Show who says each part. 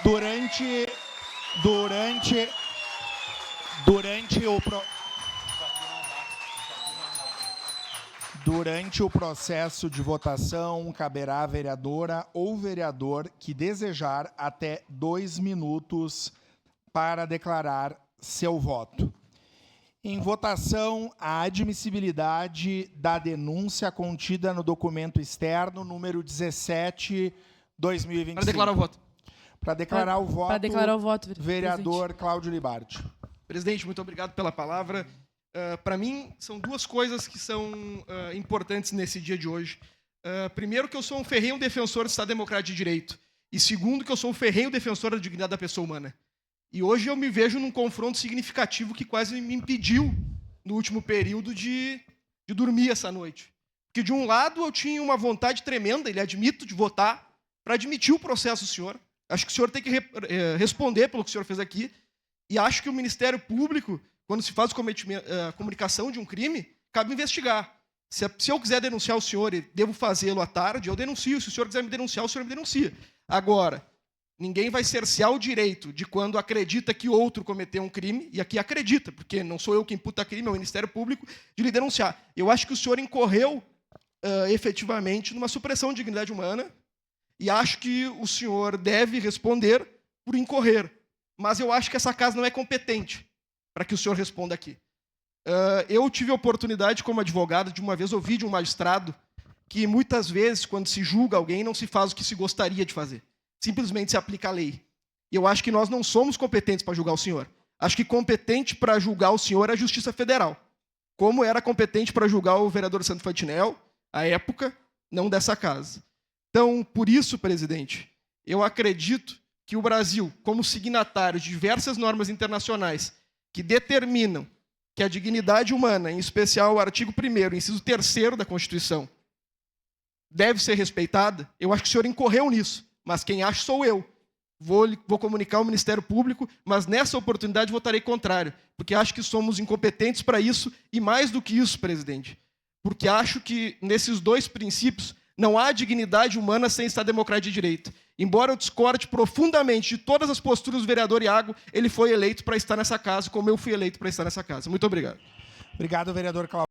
Speaker 1: Durante o processo de votação, caberá à vereadora ou vereador que desejar até 2 minutos para declarar seu voto. Em votação, a admissibilidade da denúncia contida no documento externo número 17, 2025.
Speaker 2: Para declarar o voto.
Speaker 1: Para declarar o voto,
Speaker 3: Para declarar o voto,
Speaker 1: vereador
Speaker 3: presidente.
Speaker 1: Cláudio Libardi.
Speaker 2: Presidente, muito obrigado pela palavra. Para mim, são duas coisas que são importantes nesse dia de hoje. Primeiro, que eu sou um ferrenho defensor do Estado Democrático de Direito. E segundo, que eu sou um ferrenho defensor da dignidade da pessoa humana. E hoje eu me vejo num confronto significativo que quase me impediu, no último período, de dormir essa noite. Porque, de um lado, eu tinha uma vontade tremenda, ele admito, de votar para admitir o processo do senhor. Acho que o senhor tem que responder pelo que o senhor fez aqui. E acho que o Ministério Público, quando se faz a comunicação de um crime, cabe investigar. Se eu quiser denunciar o senhor e devo fazê-lo à tarde, eu denuncio. Se o senhor quiser me denunciar, o senhor me denuncia. Agora, ninguém vai cercear o direito de, quando acredita que outro cometeu um crime, e aqui acredita, porque não sou eu que imputa crime, é o Ministério Público, de lhe denunciar. Eu acho que o senhor incorreu efetivamente numa supressão de dignidade humana, e acho que o senhor deve responder por incorrer. Mas eu acho que essa casa não é competente para que o senhor responda aqui. Eu tive a oportunidade, como advogado, de uma vez ouvir de um magistrado que, muitas vezes, quando se julga alguém, não se faz o que se gostaria de fazer. Simplesmente se aplica a lei. E eu acho que nós não somos competentes para julgar o senhor. Acho que competente para julgar o senhor é a Justiça Federal. Como era competente para julgar o vereador Santo Fantinel, à época, não dessa casa. Então, por isso, presidente, eu acredito que o Brasil, como signatário de diversas normas internacionais que determinam que a dignidade humana, em especial o artigo 1º, inciso 3º da Constituição, deve ser respeitada, eu acho que o senhor incorreu nisso, mas quem acha sou eu. Vou comunicar ao Ministério Público, mas nessa oportunidade votarei contrário, porque acho que somos incompetentes para isso, e mais do que isso, presidente, porque acho que nesses dois princípios não há dignidade humana sem Estado Democrático de Direito. Embora eu discorde profundamente de todas as posturas do vereador Iago, ele foi eleito para estar nessa casa, como eu fui eleito para estar nessa casa. Muito obrigado.
Speaker 1: Obrigado, vereador Cláudio.